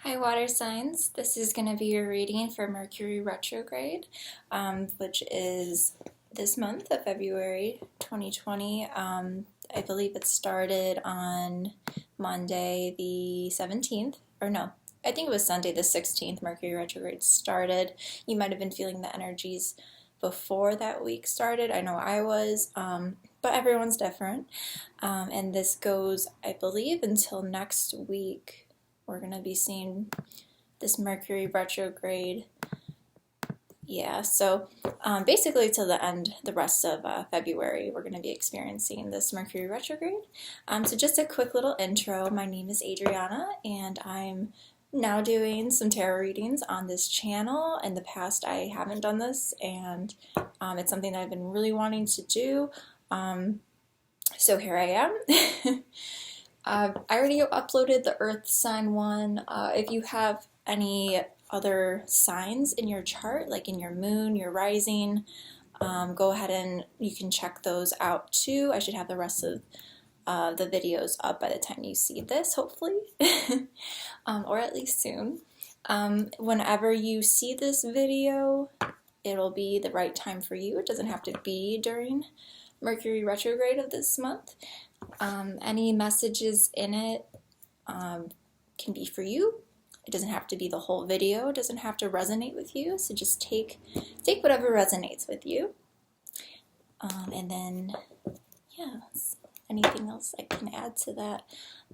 Hi, water signs. This is going to be your reading for Mercury Retrograde, which is this month of February 2020. I believe it started on Monday the 17th, or no, I think it was Sunday the 16th. Mercury Retrograde started. You might have been feeling the energies before that week started. I know I was, but everyone's different. And this goes, I believe, until next week. We're going to be seeing this Mercury retrograde. Yeah, so basically till the rest of February, we're going to be experiencing this Mercury retrograde. So just a quick little intro. My name is Adriana, and I'm now doing some tarot readings on this channel. In the past, I haven't done this, and it's something that I've been really wanting to do. So here I am. I already uploaded the Earth sign one. If you have any other signs in your chart, like in your moon, your rising, go ahead and you can check those out too. I should have the rest of the videos up by the time you see this, hopefully, or at least soon. Whenever you see this video, it'll be the right time for you. It doesn't have to be during Mercury retrograde of this month. Any messages in it can be for you. It doesn't have to be the whole video. It doesn't have to resonate with you. So just take whatever resonates with you. And then, yeah, anything else I can add to that?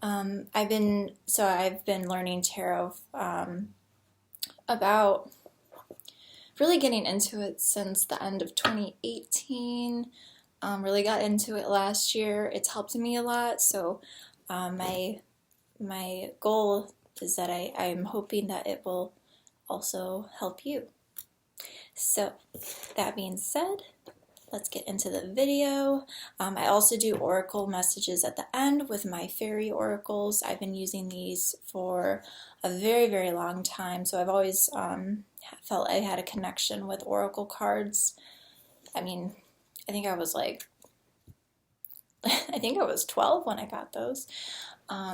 I've been learning tarot about really getting into it since the end of 2018. Really got into it last year. It's helped me a lot. So my goal is that I'm hoping that it will also help you. So that being said, let's get into the video. I also do oracle messages at the end with my fairy oracles. I've been using these for a very, very long time. So I've always felt I had a connection with oracle cards. I mean, I think I was 12 when I got those.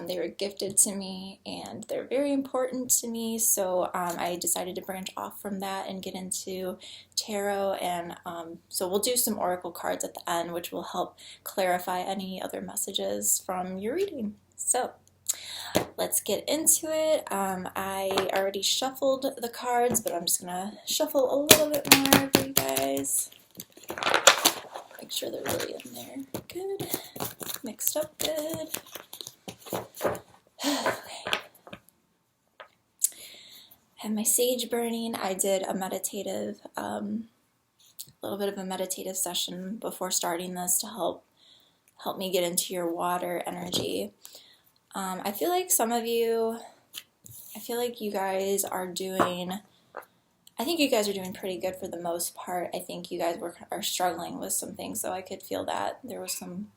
They were gifted to me, and they're very important to me, so I decided to branch off from that and get into tarot, and so we'll do some oracle cards at the end, which will help clarify any other messages from your reading. So let's get into it. I already shuffled the cards, but I'm just going to shuffle a little bit more for you guys. Make sure they're really in there. Good. Mixed up good. Okay. Have my sage burning. I did a meditative, little bit of a meditative session before starting this to help me get into your water energy. I feel like you guys are doing, I think you guys are doing pretty good for the most part. I think you guys are struggling with some things, so I could feel that there was some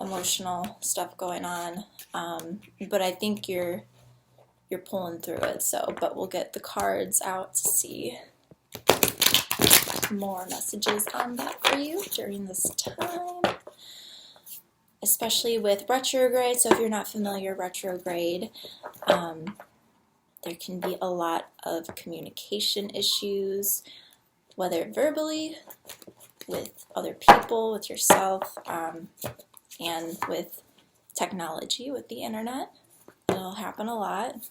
emotional stuff going on. But I think you're pulling through it. So, but we'll get the cards out to see more messages on that for you during this time, especially with retrograde. So if you're not familiar, retrograde, there can be a lot of communication issues, whether verbally, with other people, with yourself, and with technology, with the internet. It'll happen a lot.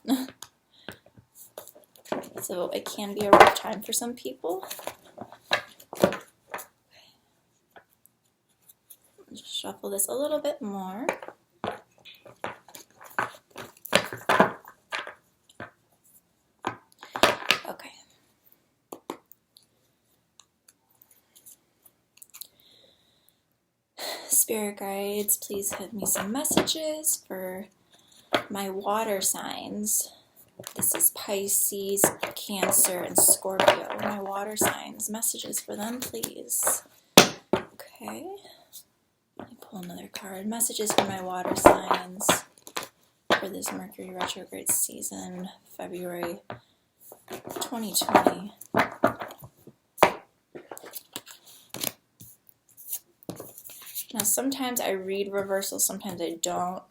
So it can be a rough time for some people. Just shuffle this a little bit more. Okay. Spirit guides, please give me some messages for my water signs. This is Pisces, Cancer, and Scorpio. My water signs, messages for them, please. Okay. Let me pull another card. Messages for my water signs for this Mercury retrograde season, February 2020. Now, sometimes I read reversals, sometimes I don't.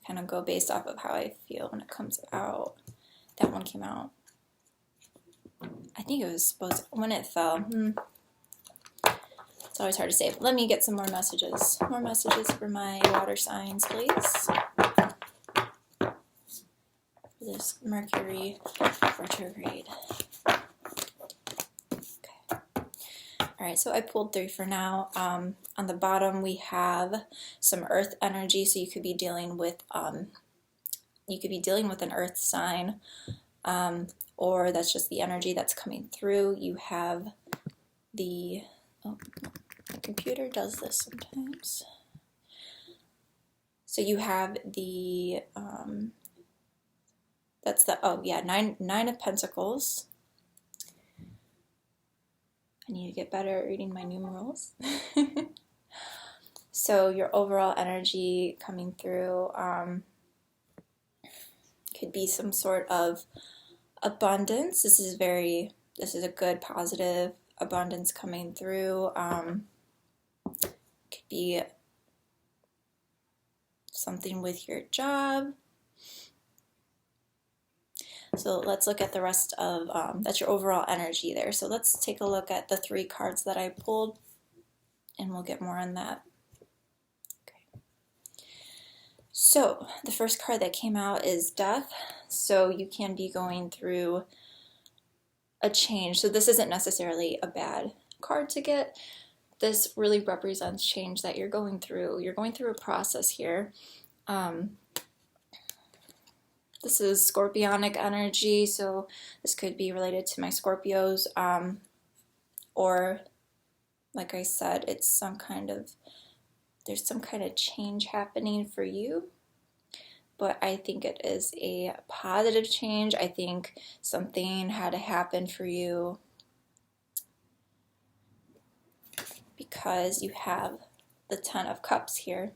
kind of go based off of how I feel when it comes out. That one came out, I think it was supposed, when it fell. It's always hard to say. But let me get some more messages. More messages for my water signs, please. This Mercury Retrograde. Okay. Alright, so I pulled 3 for now. On the bottom we have some earth energy, so you could be dealing with an earth sign, or that's just the energy that's coming through. You have the, oh, my computer does this sometimes. So you have the, that's the, oh yeah, nine of Pentacles. I need to get better at reading my numerals. So your overall energy coming through could be some sort of abundance. This is a good, positive abundance coming through. Could be something with your job. So let's look at the rest of, that's your overall energy there. So let's take a look at the 3 cards that I pulled, and we'll get more on that. Okay. So the first card that came out is Death. So you can be going through a change. So this isn't necessarily a bad card to get. This really represents change that you're going through. You're going through a process here. This is Scorpionic energy, so this could be related to my Scorpios, or like I said, it's there's some kind of change happening for you, but I think it is a positive change. I think something had to happen for you because you have the 10 of Cups here,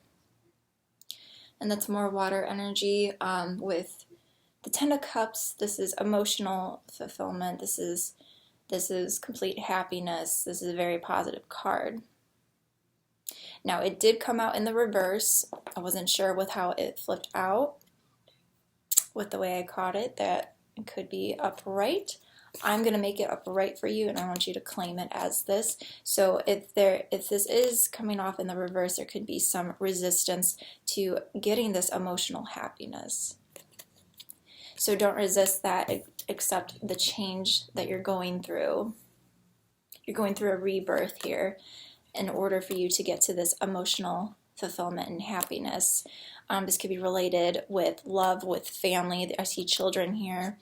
and that's more water energy. With the 10 of Cups, this is emotional fulfillment. This is complete happiness. This is a very positive card. Now, it did come out in the reverse. I wasn't sure with how it flipped out, with the way I caught it, that it could be upright. I'm going to make it upright for you, and I want you to claim it as this. So if this is coming off in the reverse, there could be some resistance to getting this emotional happiness. So don't resist that, accept the change that you're going through. You're going through a rebirth here in order for you to get to this emotional fulfillment and happiness. This could be related with love, with family. I see children here.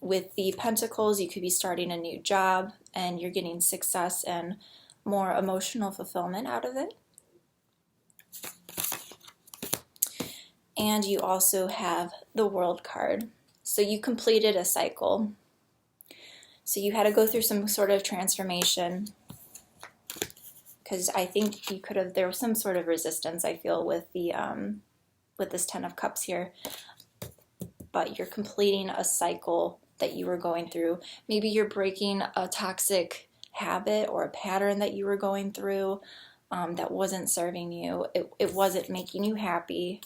With the Pentacles, you could be starting a new job and you're getting success and more emotional fulfillment out of it. And you also have the World card. So you completed a cycle. So you had to go through some sort of transformation, because I think there was some sort of resistance, I feel, with this 10 of Cups here. But you're completing a cycle that you were going through. Maybe you're breaking a toxic habit or a pattern that you were going through that wasn't serving you. It wasn't making you happy,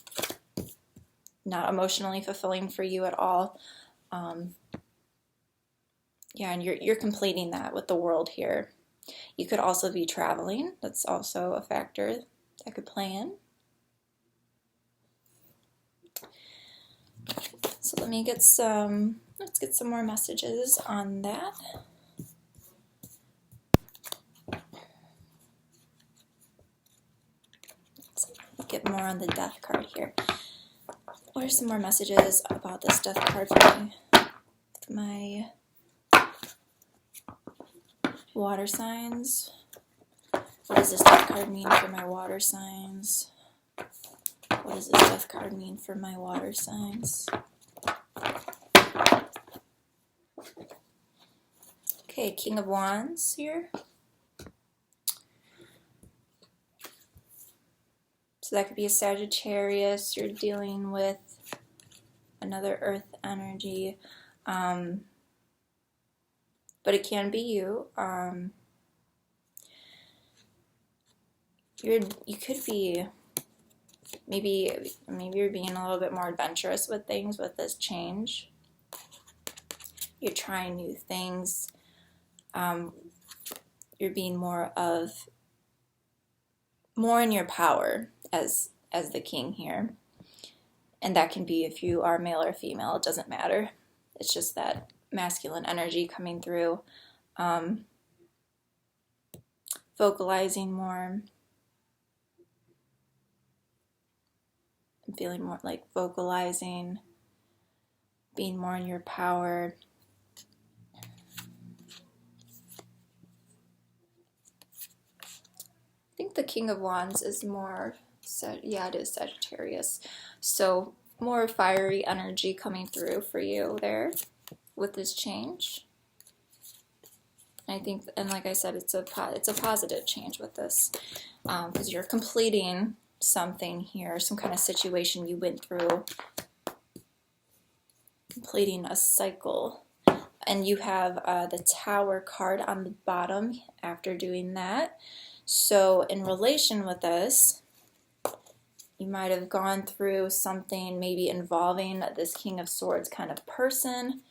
not emotionally fulfilling for you at all. Yeah, and you're completing that with the World here. You could also be traveling. That's also a factor that could play in. So let's get some more messages on that. Let's get more on the Death card here. What are some more messages about this Death card for my water signs? What does this Death card mean for my water signs? What does this Death card mean for my water signs? Okay, King of Wands here. So that could be a Sagittarius. You're dealing with another Earth energy. But it can be you. You could be maybe you're being a little bit more adventurous with things with this change. You're trying new things. You're being more in your power as the king here. And that can be if you are male or female, it doesn't matter. It's just that masculine energy coming through. Vocalizing more. I'm feeling more like vocalizing, being more in your power. I think the King of Wands is more, yeah, it is Sagittarius. So more fiery energy coming through for you there with this change. I think, and like I said, it's a positive change with this, because you're completing something here, some kind of situation you went through, completing a cycle. And you have the Tower card on the bottom after doing that. So in relation with this, you might have gone through something maybe involving this King of Swords kind of person,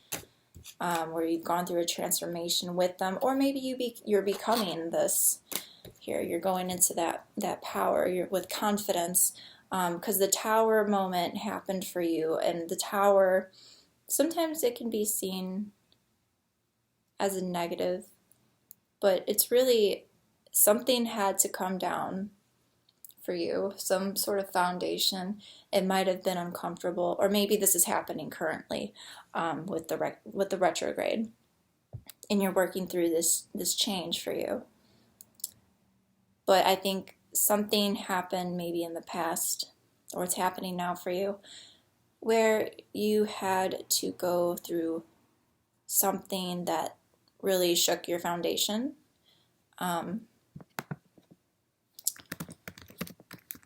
where you've gone through a transformation with them, or maybe you're becoming this here. You're going into that power. You're with confidence, because the Tower moment happened for you, and the Tower, sometimes it can be seen as a negative, but it's really something had to come down for you, some sort of foundation. It might have been uncomfortable, or maybe this is happening currently with the retrograde, and you're working through this change for you. But I think something happened maybe in the past, or it's happening now for you, where you had to go through something that really shook your foundation.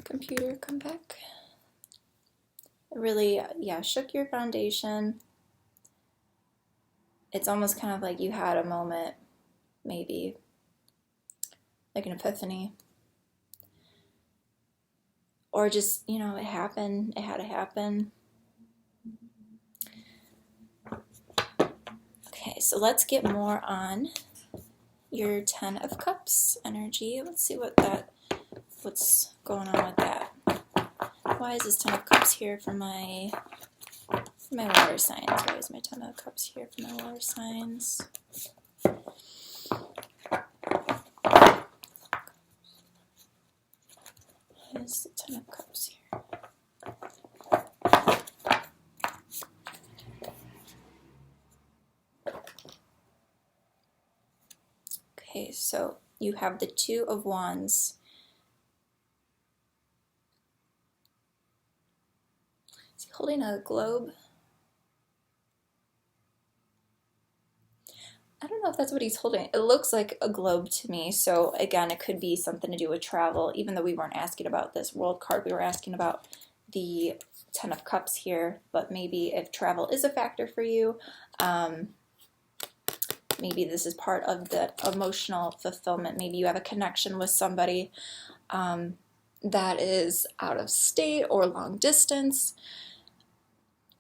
Computer, come back. It really, yeah, shook your foundation. It's almost kind of like you had a moment, maybe, like an epiphany. Or just, you know, it happened, it had to happen. Okay, so let's get more on your Ten of Cups energy. Let's see what's going on with that. Why is this Ten of Cups here for my water signs? Why is my Ten of Cups here for my water signs? Why is the Ten of Cups here? Okay, so you have the Two of Wands. Is he holding a globe? I don't know if that's what he's holding. It looks like a globe to me. So again, it could be something to do with travel, even though we weren't asking about this World card. We were asking about the Ten of Cups here, but maybe if travel is a factor for you, maybe this is part of the emotional fulfillment. Maybe you have a connection with somebody that is out of state or long distance.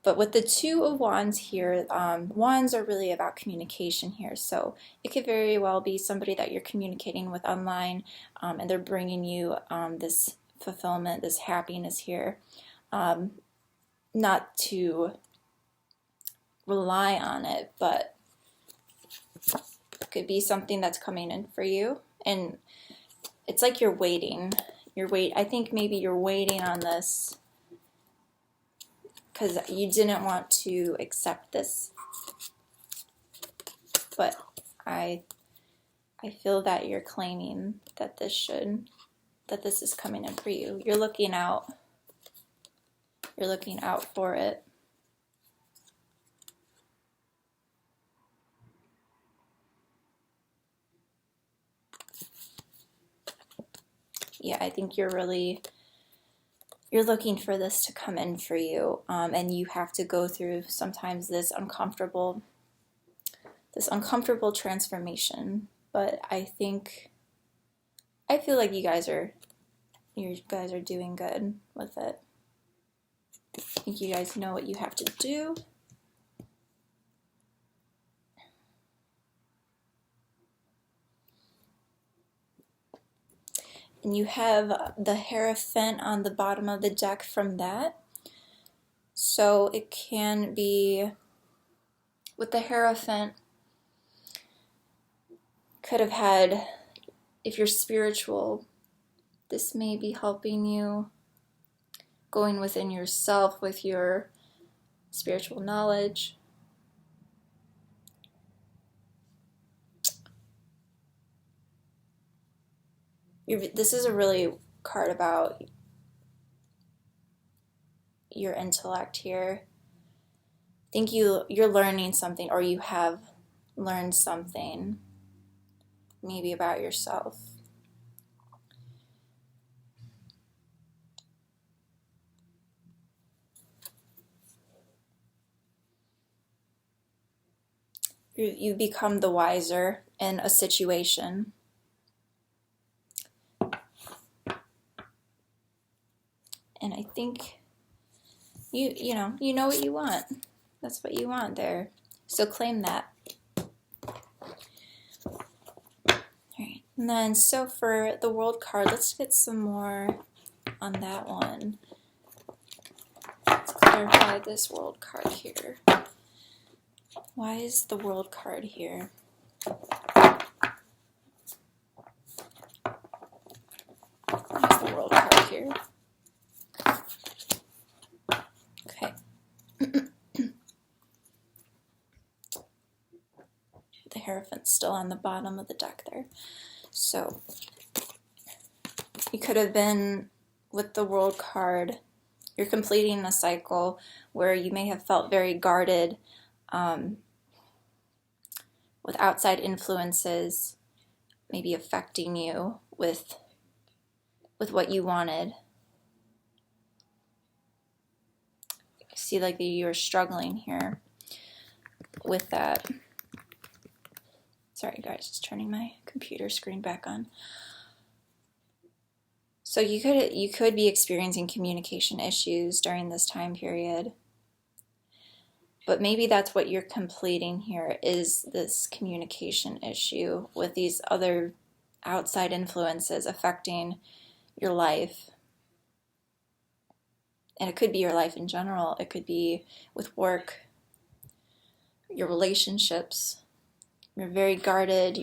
But with the Two of Wands here, wands are really about communication here. So it could very well be somebody that you're communicating with online, and they're bringing you this fulfillment, this happiness here. Not to rely on it, but it could be something that's coming in for you. And it's like you're waiting. I think maybe you're waiting on this because you didn't want to accept this, but I feel that you're claiming that this is coming in for you. You're looking out for it. Yeah, I think you're looking for this to come in for you, and you have to go through sometimes this uncomfortable transformation. But I feel like you guys are you guys are doing good with it. I think you guys know what you have to do. And you have the Hierophant on the bottom of the deck from that. So it can be, with the Hierophant, could have had, if you're spiritual, this may be helping you going within yourself with your spiritual knowledge. This is a really card about your intellect here. I think you're learning something, or you have learned something, maybe about yourself. You become the wiser in a situation. And I think you know what you want. That's what you want there. So claim that. Alright. And then so for the World card, let's get some more on that one. Let's clarify this World card here. Why is the World card here? Why is the World card here? Okay. The Hierophant's still on the bottom of the deck there. So you could have been, with the World card, you're completing a cycle where you may have felt very guarded with outside influences maybe affecting you with what you wanted. See, like you're struggling here with that. Sorry guys, just turning my computer screen back on. So you could be experiencing communication issues during this time period. But maybe that's what you're completing here, is this communication issue with these other outside influences affecting your life. And it could be your life in general. It could be with work, your relationships. You're very guarded,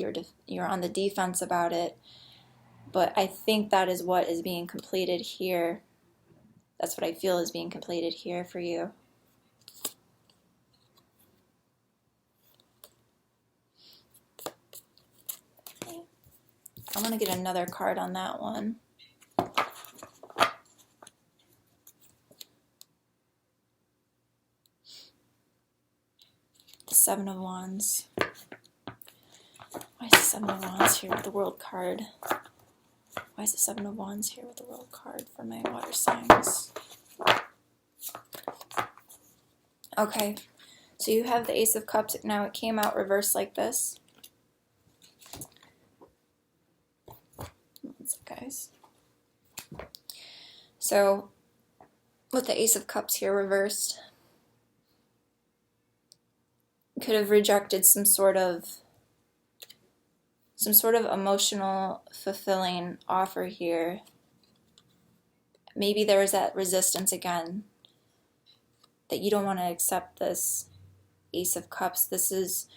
you're on the defense about it. But I think that is what is being completed here. That's what I feel is being completed here for you. I want to get another card on that one. The Seven of Wands. Why is the Seven of Wands here with the World card? Why is the Seven of Wands here with the World card for my water signs? Okay, so you have the Ace of Cups. Now it came out reversed like this. One sec, guys. So with the Ace of Cups here reversed, you could have rejected some sort of emotional fulfilling offer here. Maybe there is that resistance again, that you don't want to accept this Ace of Cups. This is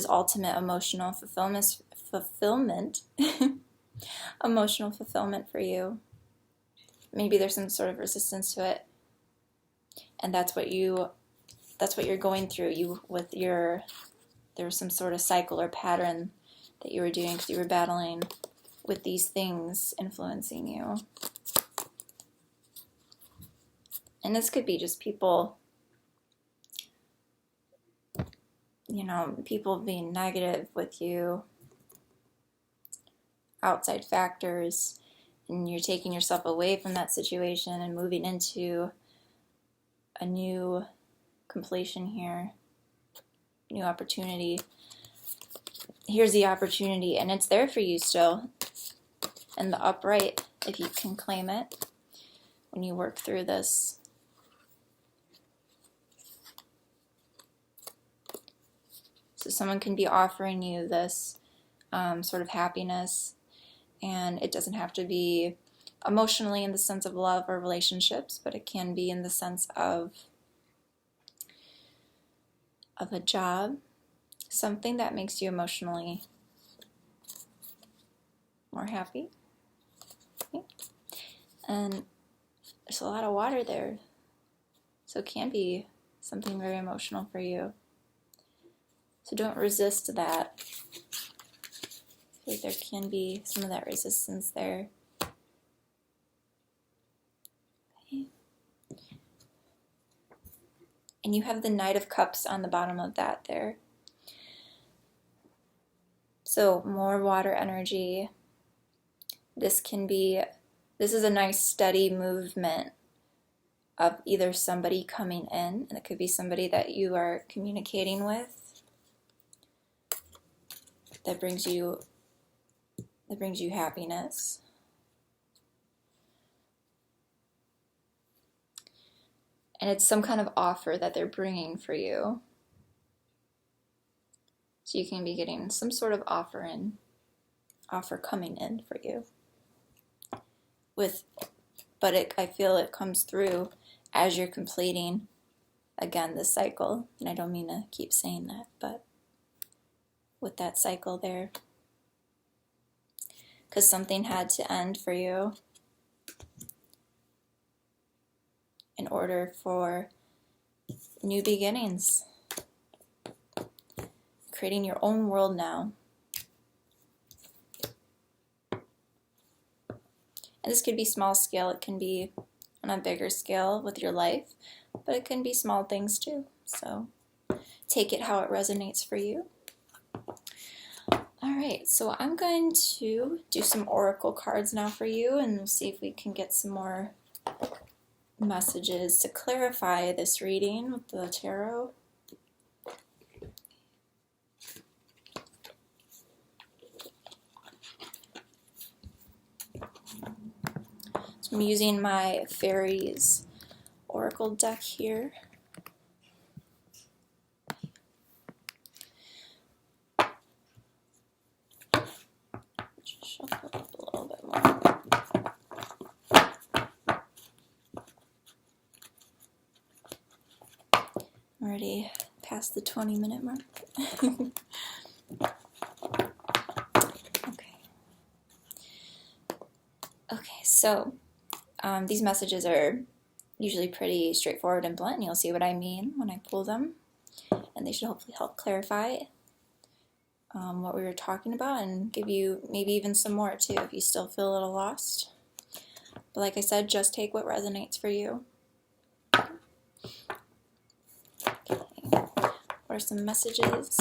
ultimate emotional fulfillment. Emotional fulfillment for you. Maybe there's some sort of resistance to it, and that's what you're going through. There was some sort of cycle or pattern that you were doing because you were battling with these things influencing you. And this could be just people, people being negative with you, outside factors, and you're taking yourself away from that situation and moving into a new completion here, new opportunity. Here's the opportunity, and it's there for you still. And the upright if you can claim it when you work through this. So someone can be offering you this sort of happiness, and it doesn't have to be emotionally in the sense of love or relationships, but it can be in the sense of a job, something that makes you emotionally more happy. Okay. And there's a lot of water there, so it can be something very emotional for you. So don't resist that. I feel like there can be some of that resistance there. Okay. And you have the Knight of Cups on the bottom of that there. So more water energy. This is a nice steady movement of either somebody coming in, and it could be somebody that you are communicating with that brings you happiness. And it's some kind of offer that they're bringing for you. So you can be getting some sort of offer coming in for you. I feel it comes through as you're completing, again, this cycle. And I don't mean to keep saying that, but with that cycle there. Because something had to end for you in order for new beginnings. Creating your own world now. And this could be small scale, it can be on a bigger scale with your life, but it can be small things too. So take it how it resonates for you. Alright, so I'm going to do some oracle cards now for you, and we'll see if we can get some more messages to clarify this reading with the tarot. I'm using my Fairies Oracle deck here. Shuffle it up a little bit more. I'm already past the 20-minute mark. Okay, so these messages are usually pretty straightforward and blunt, and you'll see what I mean when I pull them. And they should hopefully help clarify what we were talking about and give you maybe even some more too if you still feel a little lost. But like I said, just take what resonates for you. Okay. What are some messages?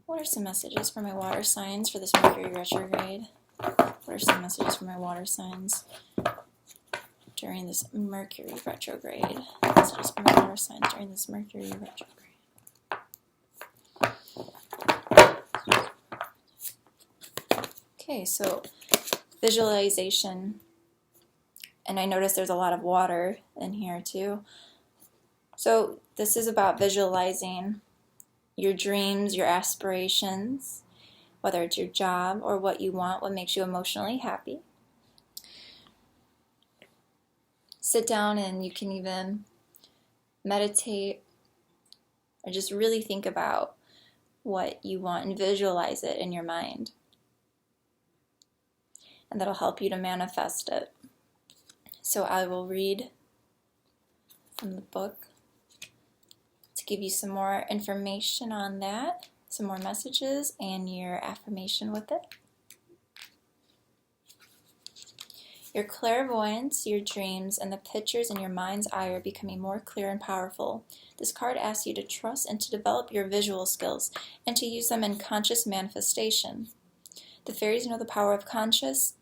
What are some messages for my water signs for this Mercury retrograde? What are some messages for my water signs during this Mercury retrograde? Messages for my water signs during this Mercury retrograde. Okay, so visualization. And I notice there's a lot of water in here too. So this is about visualizing your dreams, your aspirations, whether it's your job or what you want, what makes you emotionally happy. Sit down and you can even meditate or just really think about what you want and visualize it in your mind. And that'll help you to manifest it. So I will read from the book to give you some more information on that, some more messages, and your affirmation with it. Your clairvoyance, your dreams, and the pictures in your mind's eye are becoming more clear and powerful. This card asks you to trust and to develop your visual skills and to use them in conscious manifestation. The fairies know the power of conscious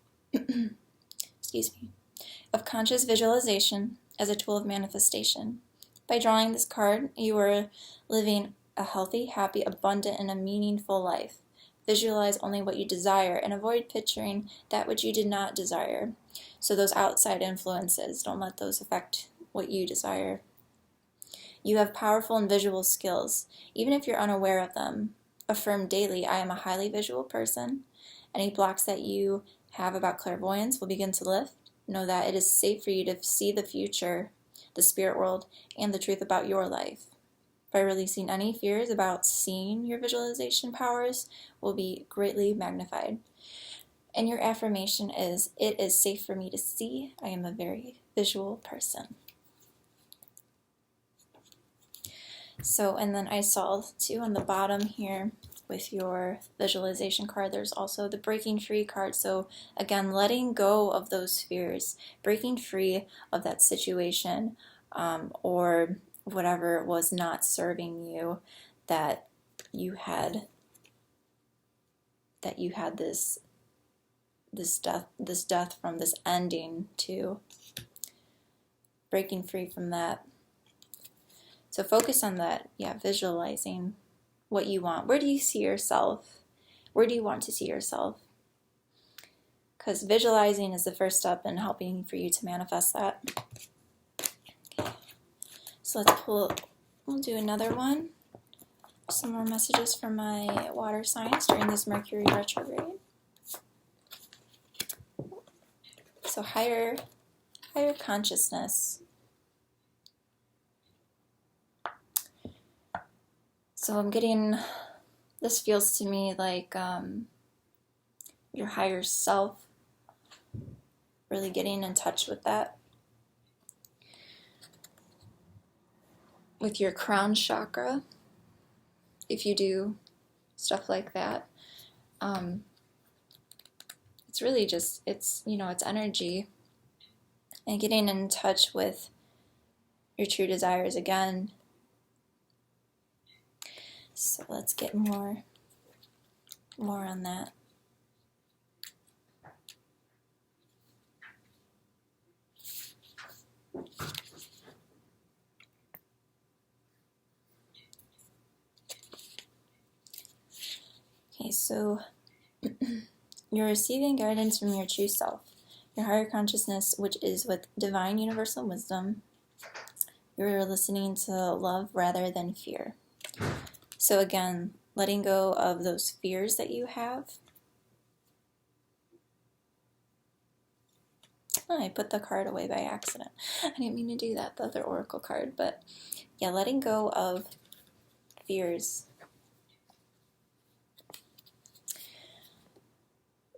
visualization as a tool of manifestation. By drawing this card, you are living a healthy, happy, abundant, and a meaningful life. Visualize only what you desire and avoid picturing that which you did not desire. So those outside influences, don't let those affect what you desire. You have powerful and visual skills, even if you're unaware of them. Affirm daily, I am a highly visual person. Any blocks that you have about clairvoyance will begin to lift. Know that it is safe for you to see the future, the spirit world, and the truth about your life. By releasing any fears about seeing, your visualization powers will be greatly magnified. And your affirmation is, it is safe for me to see. I am a very visual person. So, and then I saw too on the bottom here with your visualization card, there's also the breaking free card. So again, letting go of those fears, breaking free of that situation, or whatever was not serving you, that you had this death from this ending, to breaking free from that. So focus on that, visualizing what you want. Where do you see yourself? Where do you want to see yourself? Because visualizing is the first step in helping for you to manifest that. Okay. So we'll do another one. Some more messages from my water signs during this Mercury retrograde. So higher consciousness. So I'm getting, this feels to me like your higher self, really getting in touch with that. With your crown chakra, if you do stuff like that. It's really just, it's energy. And getting in touch with your true desires again. So let's get more on that. Okay, so you're receiving guidance from your true self, your higher consciousness, which is with divine universal wisdom. You're listening to love rather than fear. So again, letting go of those fears that you have. Oh, I put the card away by accident. I didn't mean to do that, the other oracle card. But yeah, letting go of fears.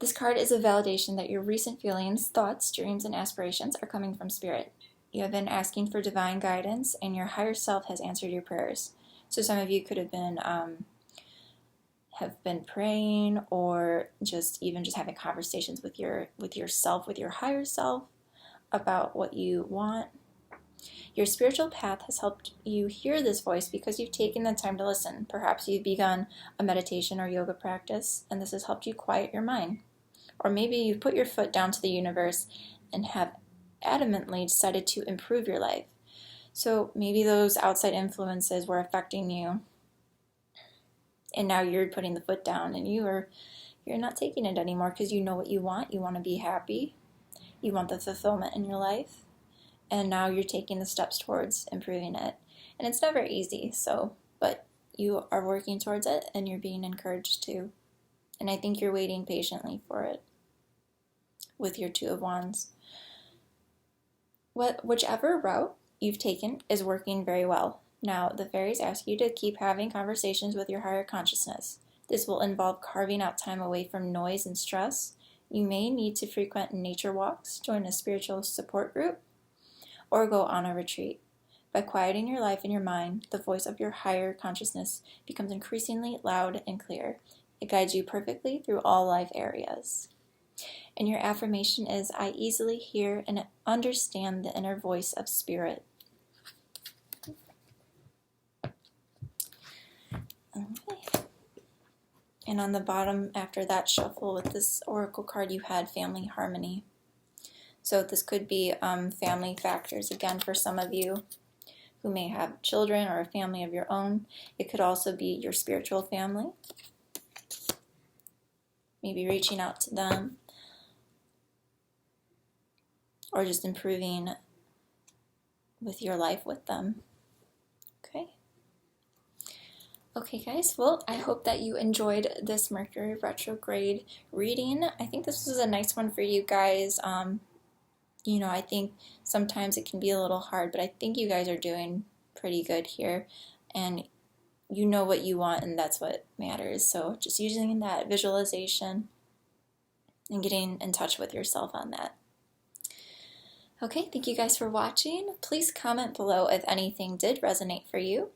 This card is a validation that your recent feelings, thoughts, dreams, and aspirations are coming from spirit. You have been asking for divine guidance, and your higher self has answered your prayers. So some of you could have been praying, or just having conversations with yourself, with your higher self, about what you want. Your spiritual path has helped you hear this voice because you've taken the time to listen. Perhaps you've begun a meditation or yoga practice, and this has helped you quiet your mind. Or maybe you've put your foot down to the universe and have adamantly decided to improve your life. So maybe those outside influences were affecting you, and now you're putting the foot down, and you're not taking it anymore because you know what you want. You want to be happy. You want the fulfillment in your life. And now you're taking the steps towards improving it. And it's never easy, but you are working towards it, and you're being encouraged to. And I think you're waiting patiently for it with your Two of Wands. Whichever route you've taken is working very well. Now, the fairies ask you to keep having conversations with your higher consciousness. This will involve carving out time away from noise and stress. You may need to frequent nature walks, join a spiritual support group, or go on a retreat. By quieting your life and your mind, the voice of your higher consciousness becomes increasingly loud and clear. It guides you perfectly through all life areas. And your affirmation is, I easily hear and understand the inner voice of spirit. Okay. And on the bottom, after that shuffle with this oracle card, you had family harmony. So this could be family factors, again, for some of you who may have children or a family of your own. It could also be your spiritual family. maybe reaching out to them, or just improving with your life with them. Okay. Okay, guys, well, I hope that you enjoyed this Mercury retrograde reading. I think this was a nice one for you guys. I think sometimes it can be a little hard, but I think you guys are doing pretty good here, and you know what you want, and that's what matters. So just using that visualization and getting in touch with yourself on that. Okay, thank you guys for watching. Please comment below if anything did resonate for you.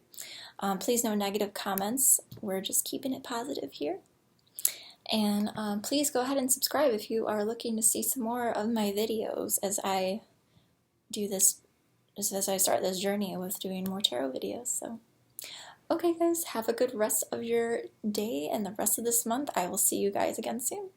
Please no negative comments. We're just keeping it positive here. And please go ahead and subscribe if you are looking to see some more of my videos as I do this, as I start this journey with doing more tarot videos. So, okay guys, have a good rest of your day and the rest of this month. I will see you guys again soon.